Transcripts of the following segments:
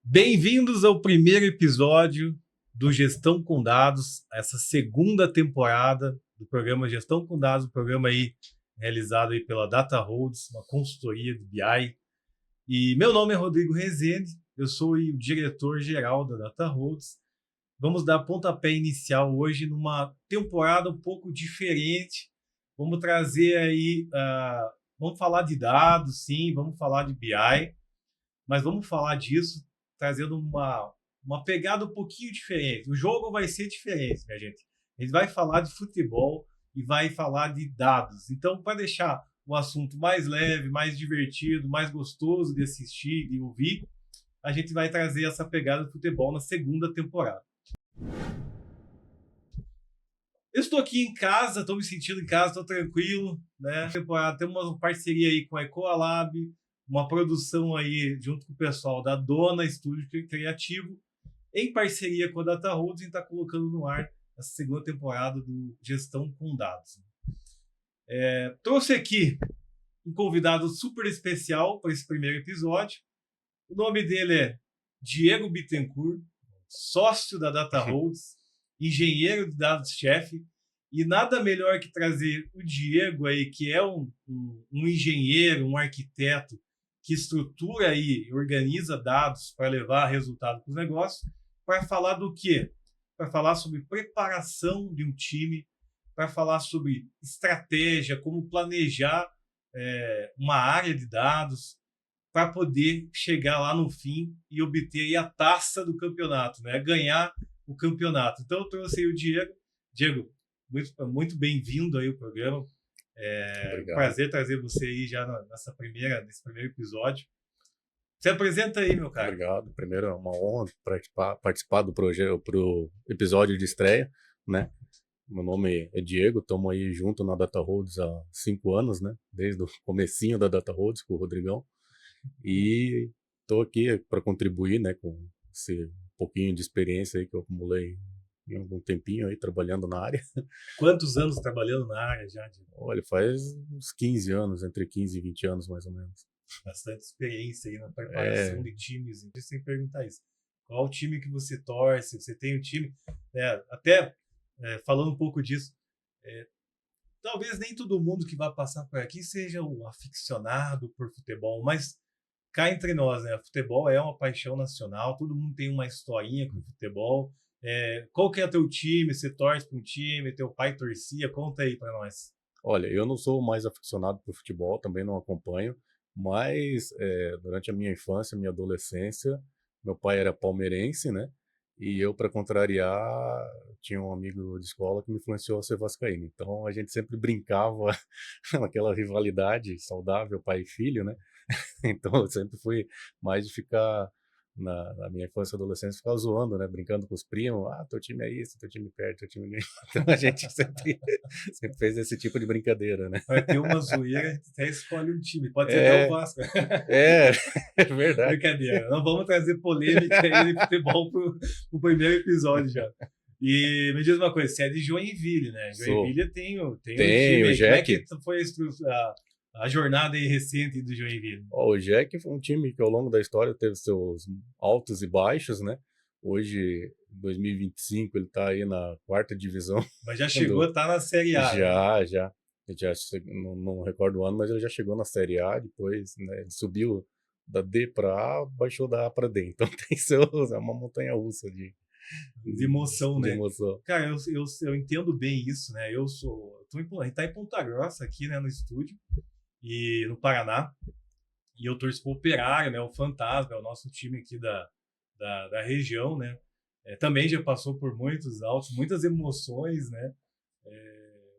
Bem-vindos ao primeiro episódio do Gestão com Dados, essa segunda temporada do programa Gestão com Dados, um programa aí realizado aí pela Data Holds, uma consultoria de BI. E meu nome é Rodrigo Rezende, eu sou o diretor-geral da Data Holds. Vamos dar pontapé inicial hoje numa temporada um pouco diferente. Vamos trazer aí, vamos falar de dados, sim, vamos falar de BI, mas vamos falar disso trazendo uma pegada um pouquinho diferente. O jogo vai ser diferente, minha gente. A gente vai falar de futebol e vai falar de dados. Então, para deixar o assunto mais leve, mais divertido, mais gostoso de assistir e ouvir, a gente vai trazer essa pegada de futebol na segunda temporada. Eu estou aqui em casa, estou me sentindo em casa, estou tranquilo, né? Temos uma parceria aí com a Ecoalab, uma produção aí junto com o pessoal da Dona Estúdio Criativo, em parceria com a Data Holding, está colocando no ar a segunda temporada do Gestão com Dados. Trouxe aqui um convidado super especial para esse primeiro episódio. O nome dele é Diego Bittencourt, sócio da Data Holds, engenheiro de dados-chefe, e nada melhor que trazer o Diego aí, que é um engenheiro, um arquiteto, que estrutura aí, organiza dados para levar resultado para os negócios, para falar do quê? Para falar sobre preparação de um time, para falar sobre estratégia, como planejar uma área de dados, para poder chegar lá no fim e obter aí a taça do campeonato, né? Ganhar o campeonato. Então eu trouxe aí o Diego. Diego, muito bem-vindo aí ao programa. Prazer trazer você aí já nesse primeiro episódio. Se apresenta aí, meu cara. Obrigado. Primeiro, é uma honra participar do projeto, pro episódio de estreia, né? Meu nome é Diego, estamos aí junto na Data Holds há 5 anos, né? Desde o comecinho da Data Holds com o Rodrigão. E estou aqui para contribuir, né, com esse pouquinho de experiência aí que eu acumulei em algum tempinho aí trabalhando na área. Quantos anos trabalhando na área já, Diego? Olha, faz uns 15 anos, entre 15 e 20 anos mais ou menos. Bastante experiência aí na preparação de times. Então, sem perguntar isso. Qual o time que você torce? Você tem um time... falando um pouco disso, talvez nem todo mundo que vai passar por aqui seja um aficionado por futebol, mas cá entre nós, né? Futebol é uma paixão nacional, todo mundo tem uma historinha com futebol. Qual que é o teu time? Você torce para um time? Teu pai torcia? Conta aí para nós. Olha, eu não sou mais aficionado por futebol, também não acompanho, mas durante a minha infância, minha adolescência, meu pai era palmeirense, né? E eu, para contrariar, tinha um amigo de escola que me influenciou a ser vascaíno. Então a gente sempre brincava naquela rivalidade saudável, pai e filho, né? Então eu sempre fui mais de ficar na minha infância e adolescência, ficar zoando, né? Brincando com os primos. Ah, teu time é isso, teu time perde, teu time ganha. Então a gente sempre fez esse tipo de brincadeira, né? Vai ter uma zoeira, até escolhe um time. Pode ser até o Vasco. É verdade. Brincadeira. Não vamos trazer polêmica aí de futebol pro primeiro episódio já. E me diz uma coisa, você é de Joinville, né? Joinville tem um time. O Jack. Como é que foi a jornada aí recente do Joinville? O Jack foi um time que ao longo da história teve seus altos e baixos, né? Hoje, em 2025, ele está aí na 4ª divisão. Mas já chegou a estar na Série A. Já. Não recordo o ano, mas ele já chegou na Série A, depois, né, ele subiu da D para A, baixou da A para D. Então é uma montanha russa de emoção, né? Emoção. Cara, eu entendo bem isso, né? A gente tá em Ponta Grossa aqui, né, no estúdio, e no Paraná, e eu torço pro Operário, né? O Fantasma é o nosso time aqui da região, né? Também já passou por muitos altos, muitas emoções, né?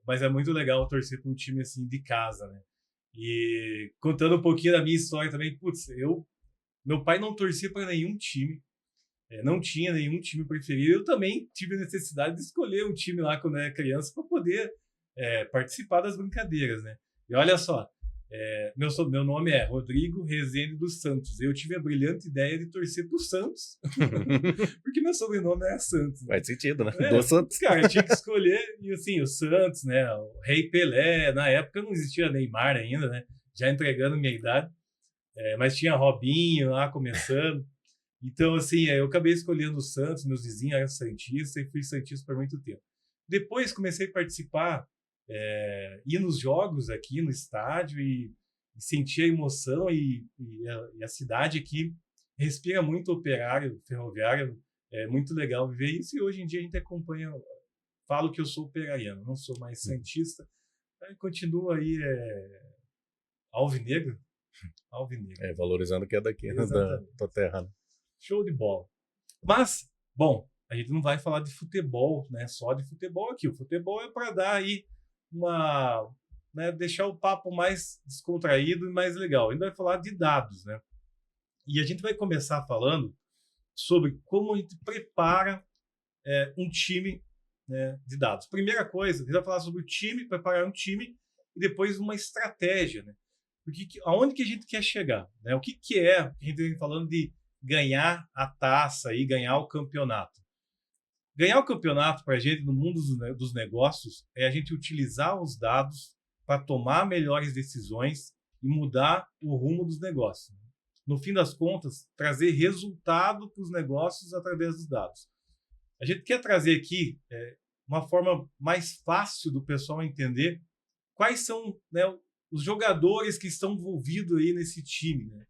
Mas é muito legal torcer para um time assim de casa, né? E contando um pouquinho da minha história também, meu pai não torcia para nenhum time, não tinha nenhum time preferido. Eu também tive a necessidade de escolher um time lá quando eu era criança para poder participar das brincadeiras, né? E olha só, meu nome é Rodrigo Rezende dos Santos. Eu tive a brilhante ideia de torcer pro Santos, porque meu sobrenome era Santos. Né? Faz sentido, né? Do Santos. Cara, tinha que escolher, e assim, o Santos, né? O Rei Pelé, na época não existia Neymar ainda, né? Já entregando minha idade, mas tinha Robinho lá começando. Então, assim, eu acabei escolhendo o Santos, meus vizinhos eram santistas e fui santista por muito tempo. Depois comecei a participar, ir nos jogos aqui no estádio e sentir a emoção e a cidade aqui respira muito operário, ferroviário, é muito legal viver isso e hoje em dia a gente acompanha, falo que eu sou operariano, não sou mais santista, continuo aí alvinegro, alvinegro. Valorizando o que é daqui, né, da Exatamente. tua terra, né? Show de bola. Mas, bom, a gente não vai falar de futebol, né? Só de futebol aqui. O futebol é para dar aí uma, né, deixar o papo mais descontraído e mais legal. A gente vai falar de dados, né? E a gente vai começar falando sobre como a gente prepara um time, né, de dados. Primeira coisa, a gente vai falar sobre o time, preparar um time e depois uma estratégia, né? Porque aonde que a gente quer chegar, né? O que é, a gente vem falando de ganhar a taça e ganhar o campeonato. Ganhar o campeonato para a gente no mundo dos negócios é a gente utilizar os dados para tomar melhores decisões e mudar o rumo dos negócios. No fim das contas, trazer resultado para os negócios através dos dados. A gente quer trazer aqui uma forma mais fácil do pessoal entender quais são, né, os jogadores que estão envolvidos aí nesse time, né?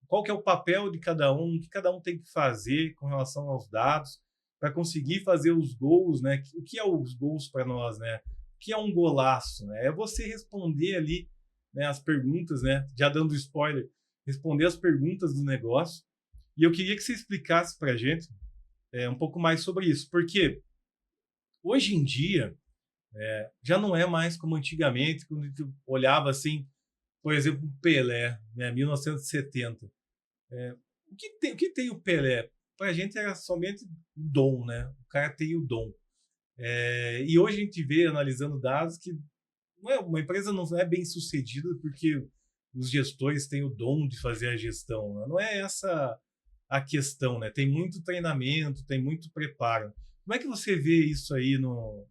Qual que é o papel de cada um, o que cada um tem que fazer com relação aos dados para conseguir fazer os gols, né? O que é os gols para nós, né? O que é um golaço, né? É você responder ali, né, as perguntas, né? Já dando spoiler, responder as perguntas do negócio. E eu queria que você explicasse para a gente um pouco mais sobre isso, porque hoje em dia já não é mais como antigamente, quando a gente olhava assim, por exemplo, o Pelé, né, 1970. O que tem o Pelé? Para a gente era somente o dom, né? O cara tem o dom. E hoje a gente vê, analisando dados, que uma empresa não é bem sucedida porque os gestores têm o dom de fazer a gestão. Né? Não é essa a questão, né? Tem muito treinamento, tem muito preparo. Como é que você vê isso aí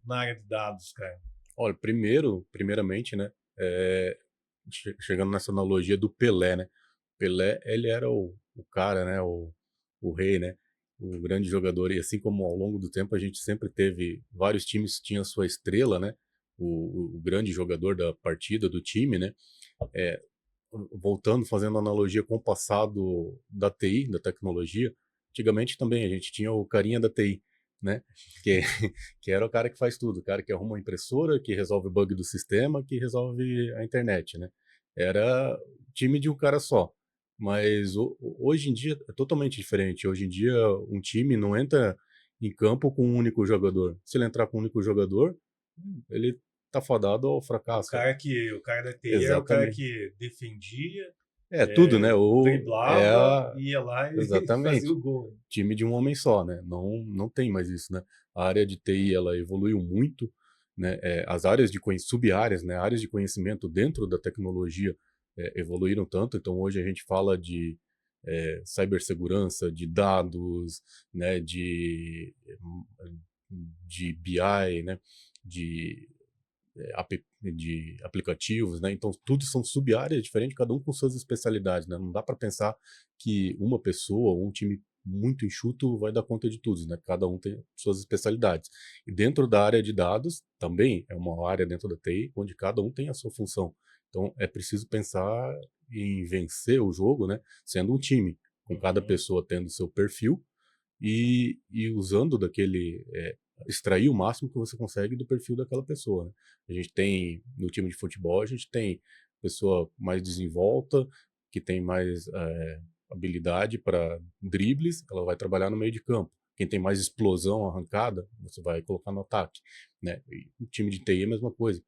na área de dados, cara? Olha, primeiramente, né, chegando nessa analogia do Pelé, né? Pelé, ele era o cara, né, o rei, né? O grande jogador. E assim como ao longo do tempo a gente sempre teve vários times que tinham sua estrela, né? O grande jogador da partida, do time, né? É, voltando, fazendo analogia com o passado da TI, da tecnologia, antigamente também a gente tinha o carinha da TI, né? Que, que era o cara que faz tudo, o cara que arruma a impressora, que resolve o bug do sistema, que resolve a internet, né? Era time de um cara só. Mas hoje em dia é totalmente diferente. Hoje em dia um time não entra em campo com um único jogador. Se ele entrar com um único jogador, ele tá fadado ao fracasso. O cara da TI era o cara Exatamente. que defendia, É tudo, né? driblava, ia lá e fazia Exatamente. o gol. Time de um homem só, né? Não tem mais isso, né? A área de TI, ela evoluiu muito, né? As áreas de sub-áreas, né? Áreas de conhecimento dentro da tecnologia evoluíram tanto. Então hoje a gente fala de cibersegurança, de dados, né? De BI, né? De de aplicativos, né? Então, tudo são sub-áreas diferentes, cada um com suas especialidades, né? Não dá para pensar que uma pessoa ou um time muito enxuto vai dar conta de tudo, né? Cada um tem suas especialidades. E dentro da área de dados, também é uma área dentro da TI, onde cada um tem a sua função. Então, é preciso pensar em vencer o jogo, né? Sendo um time, com cada Uhum. pessoa tendo seu perfil e usando daquele extrair o máximo que você consegue do perfil daquela pessoa, né? A gente tem no time de futebol, a gente tem pessoa mais desenvolta, que tem mais habilidade para dribles, ela vai trabalhar no meio de campo. Quem tem mais explosão, arrancada, você vai colocar no ataque, né? E o time de TI é a mesma coisa.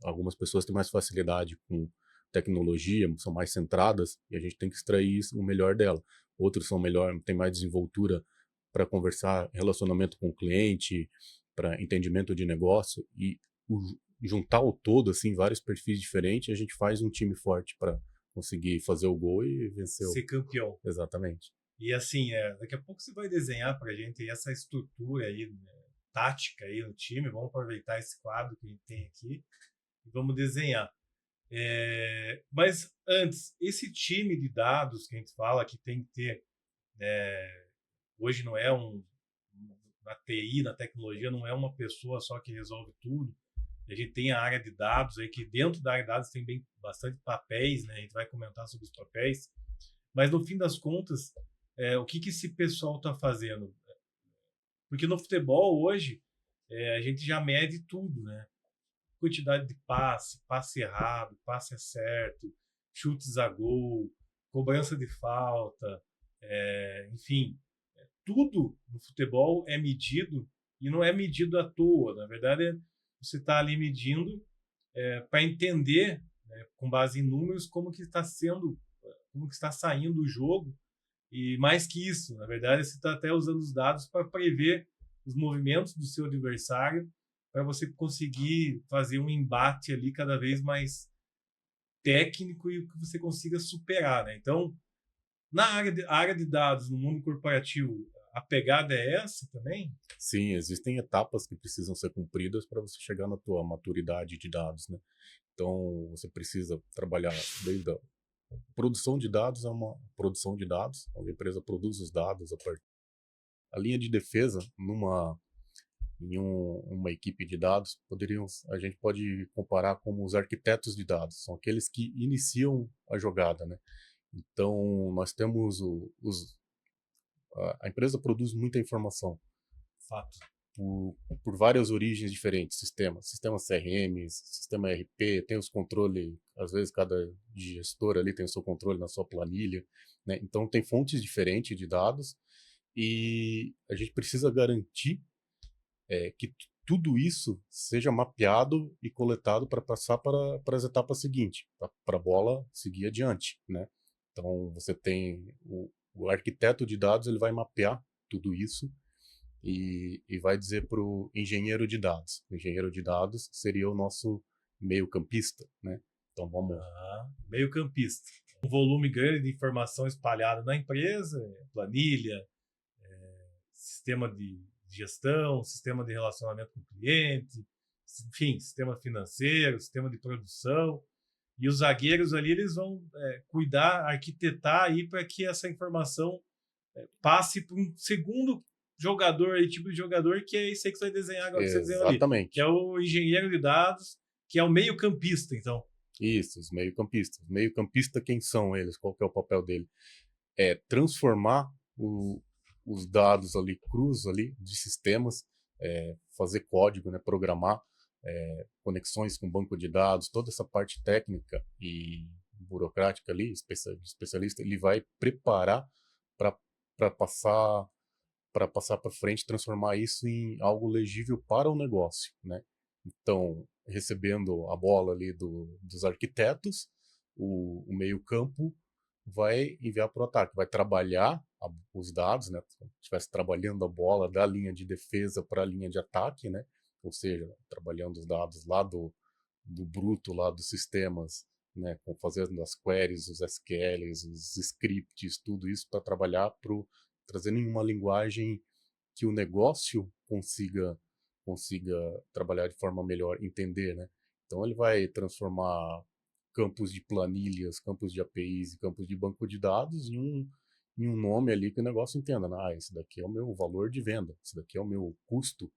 Algumas pessoas têm mais facilidade com tecnologia, são mais centradas e a gente tem que extrair o melhor dela. Outros são melhor, têm mais desenvoltura para conversar, relacionamento com o cliente, para entendimento de negócio e juntar o todo assim vários perfis diferentes, a gente faz um time forte para conseguir fazer o gol e vencer Ser campeão. exatamente. E assim, daqui a pouco você vai desenhar para a gente essa estrutura aí, né, tática aí no time. Vamos aproveitar esse quadro que a gente tem aqui e vamos desenhar. Mas antes, esse time de dados que a gente fala que tem que ter hoje não é na TI, na tecnologia, não é uma pessoa só que resolve tudo. A gente tem a área de dados aí, que dentro da área de dados tem bastante papéis, né? A gente vai comentar sobre os papéis. Mas no fim das contas, o que esse pessoal está fazendo? Porque no futebol hoje, a gente já mede tudo, né? Quantidade de passe errado, passe certo, chutes a gol, cobrança de falta, enfim, tudo no futebol é medido e não é medido à toa. Na verdade, você está ali medindo para entender, né, com base em números, como que está sendo, como que está saindo o jogo. E mais que isso, na verdade, você está até usando os dados para prever os movimentos do seu adversário, para você conseguir fazer um embate ali cada vez mais técnico e que você consiga superar, né? Então, na área de dados, no mundo corporativo, a pegada é essa também? Sim, existem etapas que precisam ser cumpridas para você chegar na tua maturidade de dados, né? Então, você precisa trabalhar desde a produção de dados, é uma produção de dados, onde a empresa produz os dados. A linha de defesa, uma equipe de dados, a gente pode comparar como os arquitetos de dados, são aqueles que iniciam a jogada, né? Então, nós temos a empresa produz muita informação Fato. por várias origens diferentes, sistema CRM, sistema ERP, tem os controles, às vezes cada gestor ali tem o seu controle na sua planilha, né? Então tem fontes diferentes de dados e a gente precisa garantir que tudo isso seja mapeado e coletado para passar para as etapas seguintes, para a bola seguir adiante, né? Então você tem o arquiteto de dados, ele vai mapear tudo isso e vai dizer para o engenheiro de dados. O engenheiro de dados seria o nosso meio-campista, né? Então vamos. Meio-campista. Um volume grande de informação espalhada na empresa, planilha, sistema de gestão, sistema de relacionamento com o cliente, enfim, sistema financeiro, sistema de produção. E os zagueiros ali, eles vão cuidar, arquitetar aí para que essa informação passe para um segundo jogador, aí, tipo de jogador, que é esse aí que você vai desenhar agora, que você desenhou ali, que é o engenheiro de dados, que é o meio-campista, então. Isso, os meio-campistas. Meio-campista, quem são eles? Qual que é o papel dele? É transformar os dados ali crus ali de sistemas, fazer código, né, programar conexões com banco de dados, toda essa parte técnica e burocrática ali, especialista, ele vai preparar para passar para frente, transformar isso em algo legível para o negócio, né? Então, recebendo a bola ali dos arquitetos, o meio-campo vai enviar para o ataque, vai trabalhar os dados, né? Se estivesse trabalhando a bola da linha de defesa para a linha de ataque, né? Ou seja, trabalhando os dados lá do bruto, lá dos sistemas, né? Fazendo as queries, os SQLs, os scripts, tudo isso para trabalhar trazendo em uma linguagem que o negócio consiga trabalhar de forma melhor, entender, né? Então ele vai transformar campos de planilhas, campos de APIs e campos de banco de dados em um nome ali que o negócio entenda, né? Esse daqui é o meu valor de venda, esse daqui é o meu custo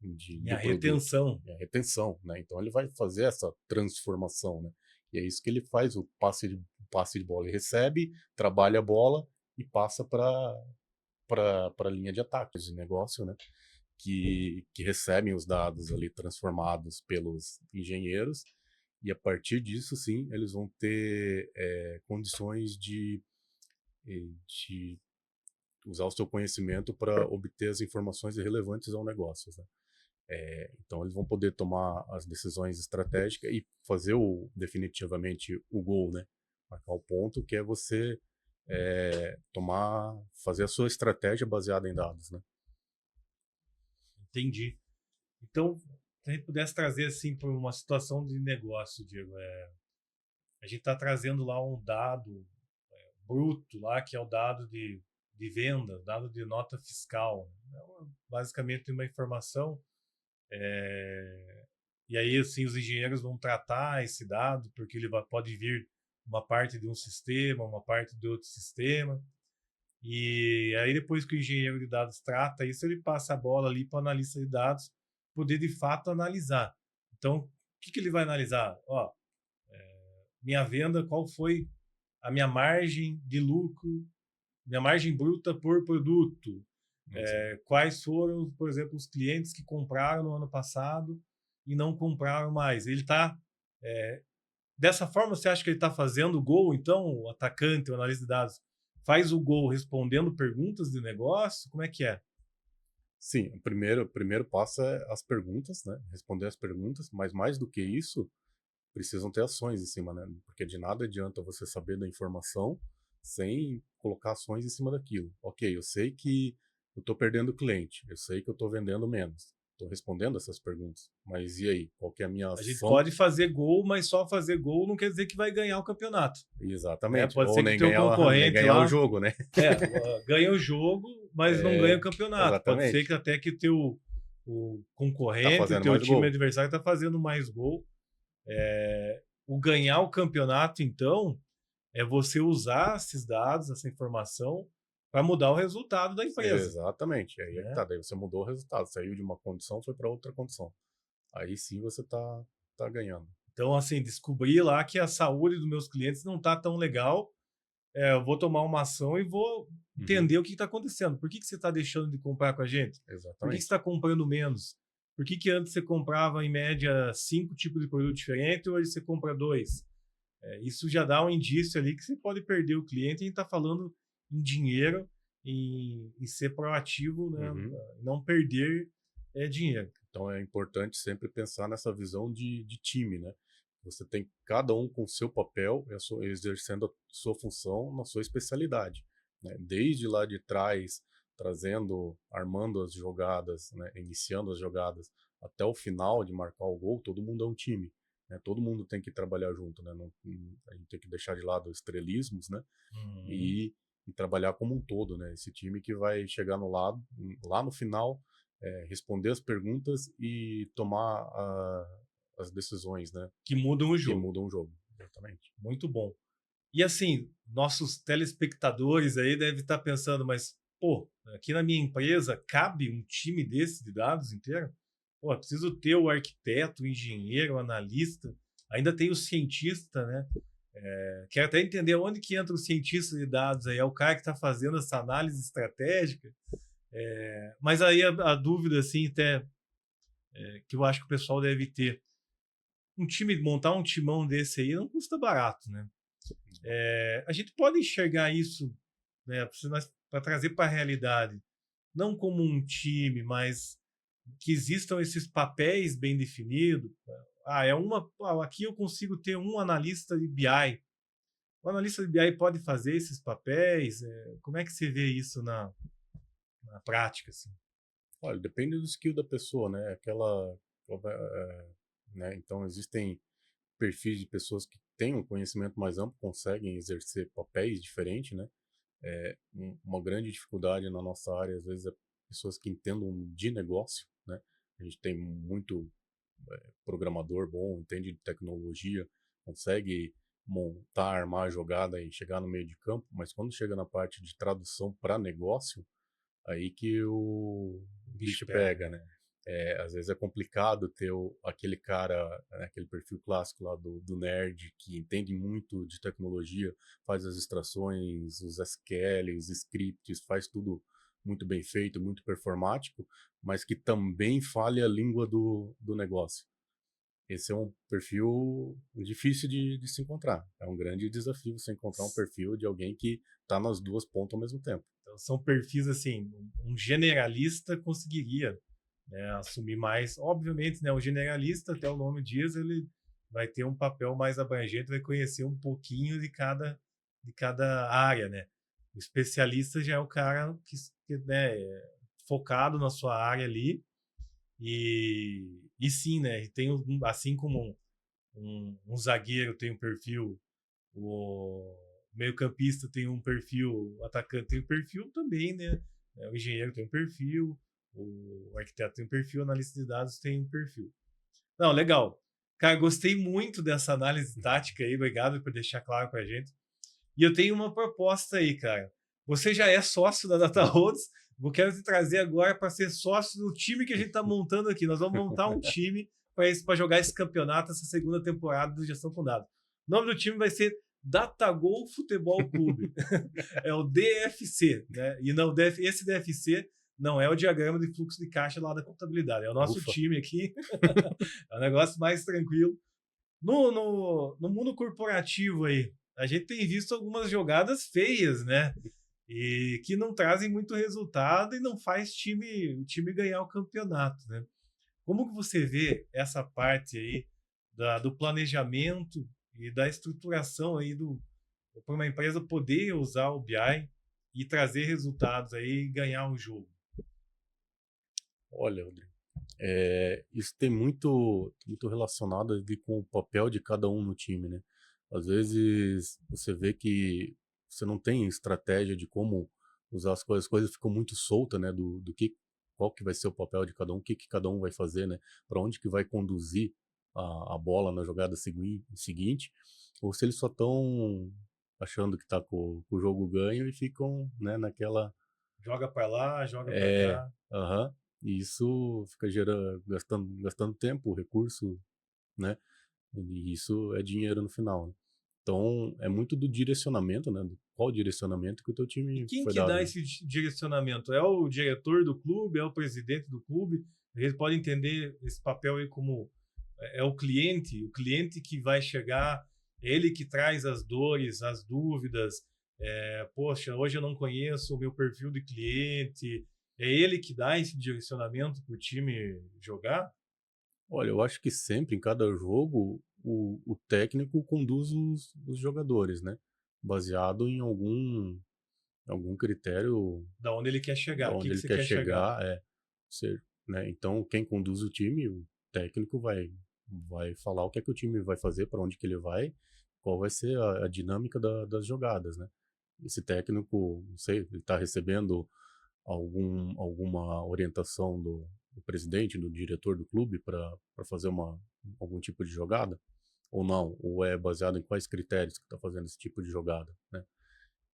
Minha do produto, retenção. a retenção, né? Então ele vai fazer essa transformação, né? E é isso que ele faz, o passe de bola. Ele recebe, trabalha a bola e passa para a linha de ataque de negócio, né? Que recebem os dados ali transformados pelos engenheiros e a partir disso, sim, eles vão ter condições de usar o seu conhecimento para obter as informações relevantes ao negócio, né? Então eles vão poder tomar as decisões estratégicas e fazer definitivamente o gol, né? Marcar o ponto, que é você fazer a sua estratégia baseada em dados, né? Entendi. Então, se a gente pudesse trazer assim para uma situação de negócio, Diego, a gente está trazendo lá um dado bruto lá, que é o dado de venda, dado de nota fiscal. Basicamente uma informação. E aí, assim, os engenheiros vão tratar esse dado, porque ele pode vir uma parte de um sistema, uma parte de outro sistema. E aí depois que o engenheiro de dados trata isso, ele passa a bola ali para o analista de dados poder de fato analisar. Então, o que ele vai analisar? Ó, minha venda, qual foi a minha margem de lucro, minha margem bruta por produto? Quais foram, por exemplo, os clientes que compraram no ano passado e não compraram mais? Ele está... dessa forma, você acha que ele está fazendo o gol, então, o atacante, o analista de dados, faz o gol respondendo perguntas de negócio? Como é que é? Sim, o primeiro passo é as perguntas, né? Responder as perguntas, mas mais do que isso, precisam ter ações em cima, né? Porque de nada adianta você saber da informação sem colocar ações em cima daquilo. Ok, eu sei que eu estou perdendo cliente, eu sei que eu estou vendendo menos, estou respondendo essas perguntas, mas e aí? Qual que é a minha A gente ação? pode fazer gol, mas só fazer gol não quer dizer que vai ganhar o campeonato. Né? Exatamente, Pode ou ser que o teu nem concorrente ganhar o lá jogo, né? ganha o jogo, mas não ganha o campeonato. Pode ser Exatamente, que até que o tá concorrente, o fazendo teu mais time gol. adversário está fazendo mais gol. O ganhar o campeonato, então, é você usar esses dados, essa informação, para mudar o resultado da empresa. Exatamente, aí é que tá, Né? daí você mudou o resultado, saiu de uma condição, foi para outra condição. Aí sim você tá ganhando. Então, assim, descobrir lá que a saúde dos meus clientes não está tão legal, eu vou tomar uma ação e vou Uhum, entender o que está acontecendo. Por que você está deixando de comprar com a gente? Por que você exatamente. está comprando menos? Por que antes você comprava, em média, 5 tipos de produto diferente e hoje você compra 2? Isso já dá um indício ali que você pode perder o cliente. E a gente está falando em dinheiro, em ser proativo, né? Uhum. Não perder dinheiro. Então é importante sempre pensar nessa visão de time, né? Você tem cada um com o seu papel, exercendo a sua função na sua especialidade, né? Desde lá de trás, trazendo, armando as jogadas, né? Iniciando as jogadas, até o final de marcar o gol, todo mundo é um time, né? Todo mundo tem que trabalhar junto, né? A gente tem que deixar de lado estrelismos, né? Uhum. E trabalhar como um todo, né? Esse time que vai chegar no lado, lá no final, responder as perguntas e tomar as decisões, né? Que mudam o Que jogo. mudam o jogo. Exatamente. Muito bom. E assim, nossos telespectadores aí devem estar pensando, mas, pô, aqui na minha empresa cabe um time desse de dados inteiro? Pô, eu preciso ter o arquiteto, o engenheiro, o analista, ainda tem o cientista, né? Quero até entender onde que entra o cientista de dados aí, é o cara que está fazendo essa análise estratégica. Mas aí a dúvida, assim, até que eu acho que o pessoal deve ter. Montar um timão desse aí não custa barato, né? A gente pode enxergar isso, né, para trazer para a realidade, não como um time, mas que existam esses papéis bem definidos. Aqui eu consigo ter um analista de BI. O analista de BI pode fazer esses papéis. Como é que você vê isso na prática? Assim? Olha, depende do skill da pessoa, né? Né? Então existem perfis de pessoas que têm um conhecimento mais amplo, conseguem exercer papéis diferentes, né? Uma grande dificuldade na nossa área, às vezes, é pessoas que entendam de negócio, né? A gente tem muito programador bom, entende de tecnologia, consegue montar, armar a jogada e chegar no meio de campo, mas quando chega na parte de tradução para negócio, aí que o O bicho bicho pega, pega, né? né? Às vezes é complicado ter aquele cara, né, aquele perfil clássico lá do nerd que entende muito de tecnologia, faz as extrações, os SQL, os scripts, faz tudo muito bem feito, muito performático, mas que também fale a língua do negócio. Esse é um perfil difícil de se encontrar. É um grande desafio você encontrar um perfil de alguém que está nas duas pontas ao mesmo tempo. Então, são perfis assim, um generalista conseguiria, né, assumir mais. Obviamente, né, o generalista, até o nome diz, ele vai ter um papel mais abrangente, vai conhecer um pouquinho de cada área, né? O especialista já é o cara que né, é focado na sua área ali e sim, né? Tem assim como um zagueiro tem um perfil, o meio-campista tem um perfil, o atacante tem um perfil também, né? O engenheiro tem um perfil, o arquiteto tem um perfil, o analista de dados tem um perfil. Não, legal. Cara, gostei muito dessa análise tática aí, obrigado por deixar claro pra gente. E eu tenho uma proposta aí, cara. Você já é sócio da Data Roads, eu quero te trazer agora para ser sócio do time que a gente está montando aqui. Nós vamos montar um time para jogar esse campeonato, essa segunda temporada do Gestão com Dados. O nome do time vai ser Datagol Futebol Clube. É o DFC, né? E não, esse DFC não é o diagrama de fluxo de caixa lá da contabilidade. É o nosso time aqui. É um negócio mais tranquilo. No mundo corporativo aí, a gente tem visto algumas jogadas feias, né? E que não trazem muito resultado e não faz o time ganhar o campeonato, né? Como que você vê essa parte aí do planejamento e da estruturação aí para uma empresa poder usar o BI e trazer resultados aí e ganhar o jogo? Olha, Rodrigo, isso tem muito relacionado ali com o papel de cada um no time, né? Às vezes você vê que você não tem estratégia de como usar as coisas ficam muito soltas, né? Qual que vai ser o papel de cada um, o que cada um vai fazer, né? Para onde que vai conduzir a bola na jogada seguinte, ou se eles só estão achando que tá com o jogo ganho e ficam, né, naquela Joga para lá, joga para é, cá. aham. E isso fica gastando tempo, recurso, né? E isso é dinheiro no final, né? Então, é muito do direcionamento, né? Qual direcionamento que o teu E time quem foi que dá dado, né? esse direcionamento? É o diretor do clube? É o presidente do clube? A gente pode entender esse papel aí como é o cliente que vai chegar, ele que traz as dores, as dúvidas. Poxa, hoje eu não conheço o meu perfil de cliente. É ele que dá esse direcionamento para o time jogar? Olha, eu acho que sempre, em cada jogo, o técnico conduz os jogadores, né? Baseado em algum critério Da onde ele quer da chegar? O que, onde que ele você quer quer chegar? chegar, né? Então, quem conduz o time, o técnico vai falar o que é que o time vai fazer, para onde que ele vai, qual vai ser a dinâmica das jogadas, né? Esse técnico, não sei, ele está recebendo alguma orientação do presidente, do diretor do clube para fazer algum tipo de jogada? Ou não? Ou é baseado em quais critérios que está fazendo esse tipo de jogada, né?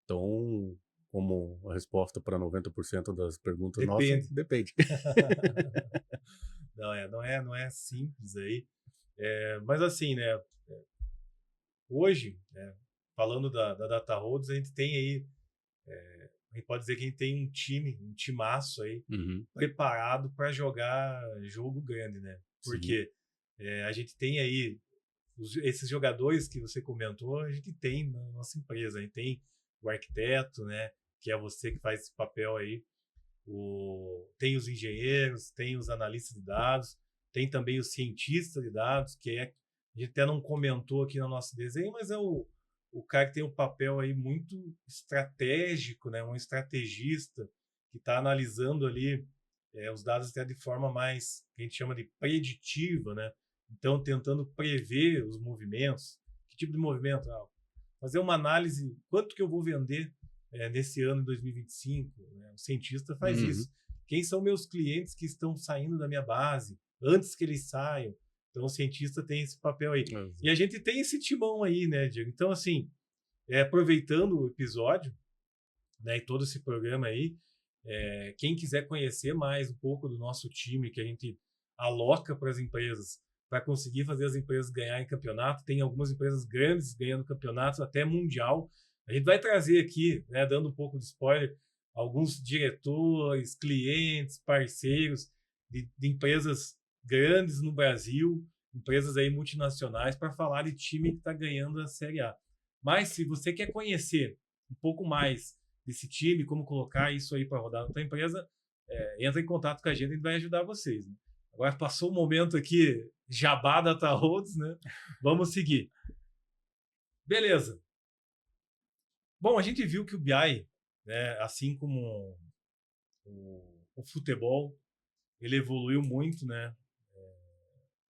Então, como a resposta para 90% das perguntas nossas, Depende. depende. Não é simples aí. Mas assim, né? Hoje, né, falando da Data Roads, a gente tem aí, a gente pode dizer que a gente tem um timaço aí, Uhum, preparado para jogar jogo grande, né? sim. Porque a gente tem aí esses jogadores que você comentou, a gente tem na nossa empresa. A gente tem o arquiteto, né? Que é você que faz esse papel aí. Tem os engenheiros, tem os analistas de dados, tem também o cientista de dados, a gente até não comentou aqui no nosso desenho, mas é o cara que tem um papel aí muito estratégico, né? Um estrategista que está analisando ali os dados até de forma mais, que a gente chama de preditiva, né? Então, tentando prever os movimentos. Que tipo de movimento? Fazer uma análise, quanto que eu vou vender nesse ano de 2025, né? O cientista faz Uhum, isso. Quem são meus clientes que estão saindo da minha base antes que eles saiam? Então, o cientista tem esse papel aí. E a gente tem esse timão aí, né, Diego? Então, assim, aproveitando o episódio, né, e todo esse programa aí, quem quiser conhecer mais um pouco do nosso time que a gente aloca para as empresas, para conseguir fazer as empresas ganharem campeonato, tem algumas empresas grandes ganhando campeonatos, até mundial. A gente vai trazer aqui, né, dando um pouco de spoiler, alguns diretores, clientes, parceiros de empresas grandes no Brasil, empresas aí multinacionais, para falar de time que está ganhando a Série A. Mas se você quer conhecer um pouco mais desse time, como colocar isso aí para rodar na tua empresa, entra em contato com a gente vai ajudar vocês. Né? Agora passou o momento aqui, jabá Data Roads, né? Vamos seguir. Beleza. Bom, a gente viu que o BI, né, assim como o futebol, ele evoluiu muito, né?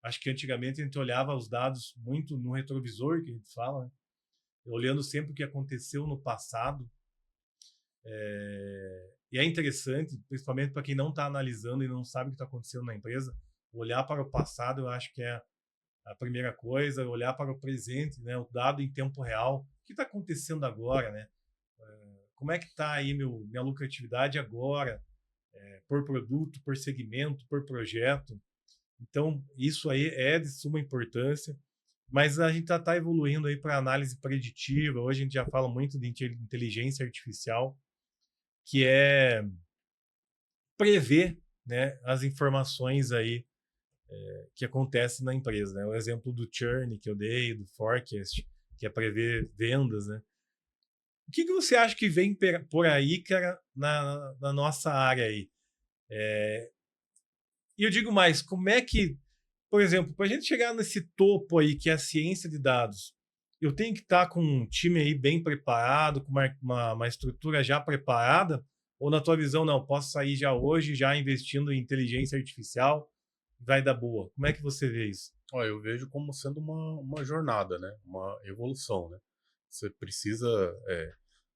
Acho que antigamente a gente olhava os dados muito no retrovisor, que a gente fala, né? Olhando sempre o que aconteceu no passado. E é interessante, principalmente para quem não está analisando e não sabe o que está acontecendo na empresa, olhar para o passado, eu acho que é a primeira coisa, olhar para o presente, né, o dado em tempo real, o que está acontecendo agora, né? como é que está aí minha lucratividade agora, por produto, por segmento, por projeto. Então, isso aí é de suma importância, mas a gente está evoluindo aí para análise preditiva. Hoje a gente já fala muito de inteligência artificial, que é prever, né, as informações aí que acontecem na empresa, né? O exemplo do churn que eu dei, do forecast, que é prever vendas, né? O que você acha que vem por aí, cara, na nossa área aí? E eu digo mais, como é que, por exemplo, para a gente chegar nesse topo aí, que é a ciência de dados, eu tenho que estar com um time aí bem preparado, com uma estrutura já preparada? Ou na tua visão, não, posso sair já hoje, já investindo em inteligência artificial, vai dar boa? Como é que você vê isso? Ó, eu vejo como sendo uma jornada, né? Uma evolução, né? Você precisa,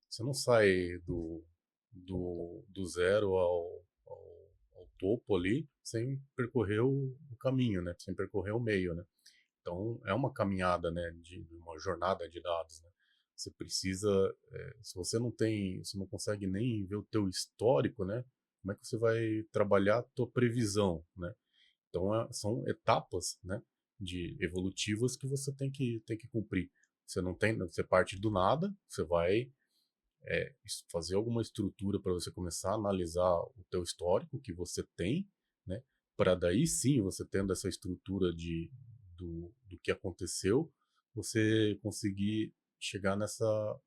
você não sai do zero ao topo ali sem percorrer o caminho, né? Sem percorrer o meio, né? Então é uma caminhada, né? De uma jornada de dados, né? Você precisa, se você você não consegue nem ver o teu histórico, né? Como é que você vai trabalhar a tua previsão, né? Então são etapas, né? De evolutivas que você tem que cumprir. Você não tem, você parte do nada, você vai fazer alguma estrutura para você começar a analisar o teu histórico que você tem, né? Para daí sim, você tendo essa estrutura do que aconteceu, você conseguir chegar nessa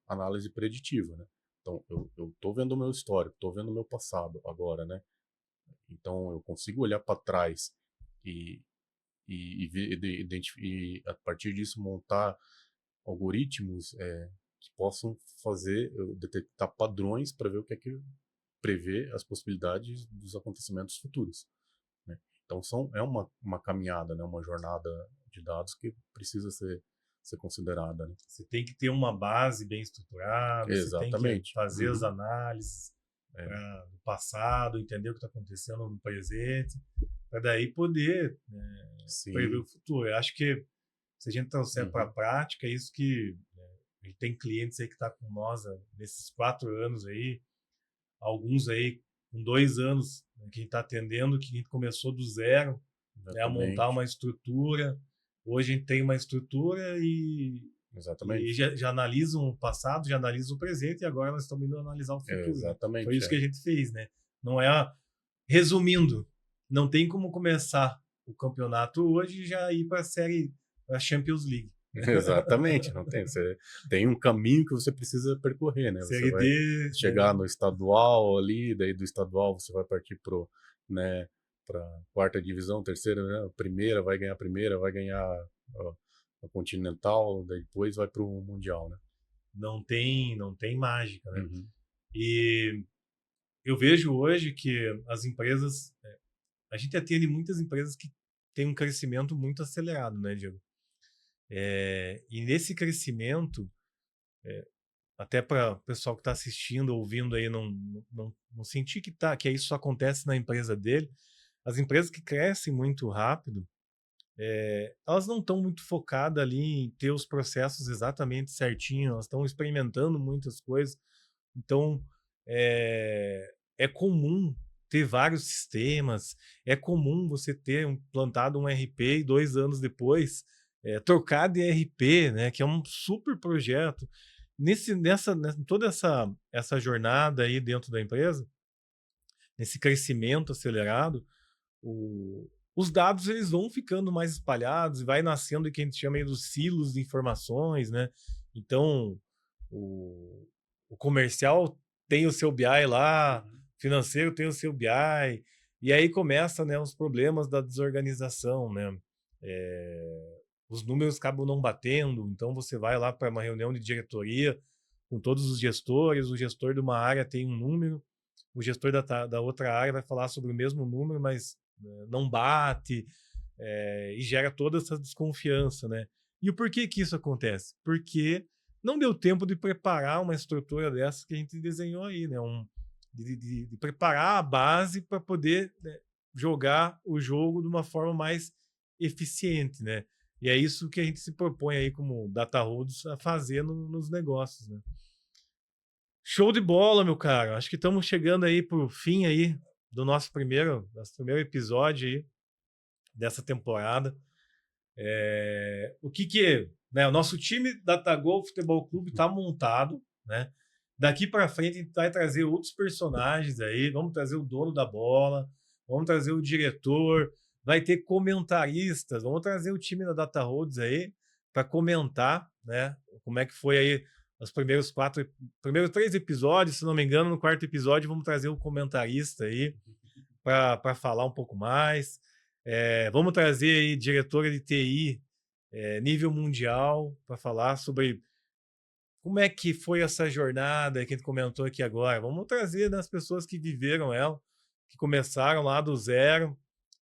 análise preditiva, né? Então, eu tô vendo o meu histórico, tô vendo o meu passado agora, né? Então, eu consigo olhar para trás e, e a partir disso montar algoritmos que possam fazer eu detectar padrões para ver o que é que prevê as possibilidades dos acontecimentos futuros, né? Então é uma caminhada, né? Uma jornada de dados que precisa ser considerada, né? Você tem que ter uma base bem estruturada, você tem que Exatamente. fazer as Uhum. análises É, do passado, entender o que está acontecendo no presente, para daí poder prever o sim. futuro. Eu acho que se a gente trouxer para a Uhum. prática, é isso que a gente tem clientes aí que está com nós nesses 4 anos aí, alguns aí com 2 anos, né, que a gente está atendendo, que a gente começou do zero, né, a montar Exatamente. uma estrutura. Hoje a gente tem uma estrutura e Exatamente. já analisam o passado, já analisam o presente, e agora nós estamos indo analisar o futuro, né? Foi Exatamente. isso que a gente fez, né? Não é. Resumindo, não tem como começar o campeonato hoje e já ir para a série, para a Champions League. Exatamente, não tem. Você tem um caminho que você precisa percorrer, né? Você Série vai D, chegar no estadual ali, daí do estadual você vai partir né, para quarta divisão, terceira, né? Primeira, vai ganhar a Continental, daí depois vai para o Mundial, né? não tem mágica, né? Uhum. E eu vejo hoje que as empresas, a gente atende muitas empresas que têm um crescimento muito acelerado, né, Diego? E nesse crescimento, até para o pessoal que está assistindo, ouvindo aí, não sentir que isso acontece na empresa dele. As empresas que crescem muito rápido, elas não estão muito focadas ali em ter os processos exatamente certinho, elas estão experimentando muitas coisas. Então, é comum ter vários sistemas, é comum você ter implantado um RP e 2 anos depois trocar de RP, né, que é um super projeto. Toda essa jornada aí dentro da empresa, nesse crescimento acelerado, os dados eles vão ficando mais espalhados e vai nascendo o que a gente chama aí dos silos de informações, né? Então, o comercial tem o seu BI lá, Uhum. financeiro tem o seu BI, e aí começa, né, os problemas da desorganização, né? Os números acabam não batendo, então você vai lá para uma reunião de diretoria com todos os gestores, o gestor de uma área tem um número, o gestor da outra área vai falar sobre o mesmo número, mas não bate, e gera toda essa desconfiança, né? E o porquê que isso acontece? Porque não deu tempo de preparar uma estrutura dessa que a gente desenhou aí, né? De preparar a base para poder, né, jogar o jogo de uma forma mais eficiente, né? E é isso que a gente se propõe aí como Data Roads a fazer nos negócios, né? Show de bola, meu caro. Acho que estamos chegando aí pro fim aí do nosso primeiro episódio aí dessa temporada. O nosso time da Tagol Futebol Clube está montado, né? Daqui para frente a gente vai trazer outros personagens aí, vamos trazer o dono da bola, vamos trazer o diretor, vai ter comentaristas, vamos trazer o time da Data Roads aí para comentar, né? Como é que foi aí os primeiros 3 episódios, se não me engano, no 4º episódio vamos trazer o comentarista aí para falar um pouco mais. Vamos trazer aí diretora de TI nível mundial para falar sobre como é que foi essa jornada que a gente comentou aqui agora. Vamos trazer, né, as pessoas que viveram ela, que começaram lá do zero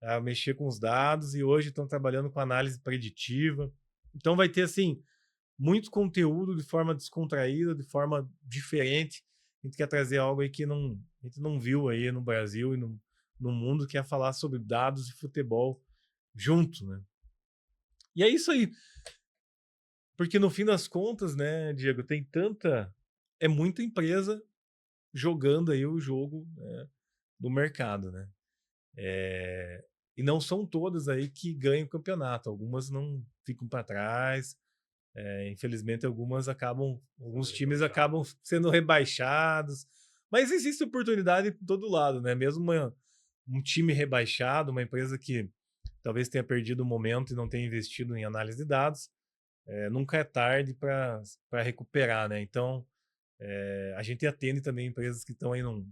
a mexer com os dados e hoje estão trabalhando com análise preditiva. Então vai ter assim muito conteúdo de forma descontraída, de forma diferente. A gente quer trazer algo aí que a gente não viu aí no Brasil e no mundo, que é falar sobre dados e futebol junto, né? E é isso aí. Porque no fim das contas, né, Diego, é muita empresa jogando aí o jogo, né, do mercado, né? E não são todas aí que ganham o campeonato. Algumas não ficam para trás. Infelizmente, alguns times acabam sendo rebaixados. Mas existe oportunidade de todo lado, né? Mesmo um time rebaixado, uma empresa que talvez tenha perdido o momento e não tenha investido em análise de dados, nunca é tarde para recuperar, né? Então, a gente atende também empresas que estão aí num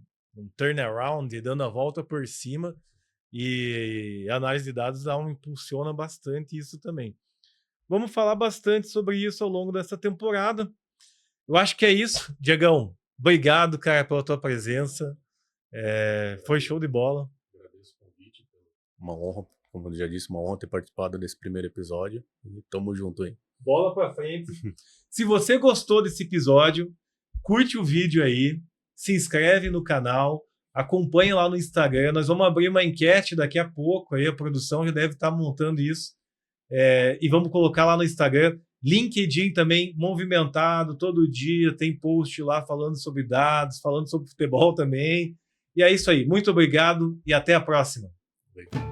turnaround, dando a volta por cima, e a análise de dados impulsiona bastante isso também. Vamos falar bastante sobre isso ao longo dessa temporada. Eu acho que é isso, Diegão. Obrigado, cara, pela tua presença. Foi show de bola. Agradeço o convite. Uma honra, como eu já disse, uma honra ter participado desse primeiro episódio. E tamo junto aí. Bola pra frente. Se você gostou desse episódio, curte o vídeo aí, se inscreve no canal, acompanha lá no Instagram. Nós vamos abrir uma enquete daqui a pouco, aí a produção já deve estar montando isso. E vamos colocar lá no Instagram. LinkedIn também movimentado todo dia, tem post lá falando sobre dados, falando sobre futebol também. E é isso aí. Muito obrigado e até a próxima. Obrigado.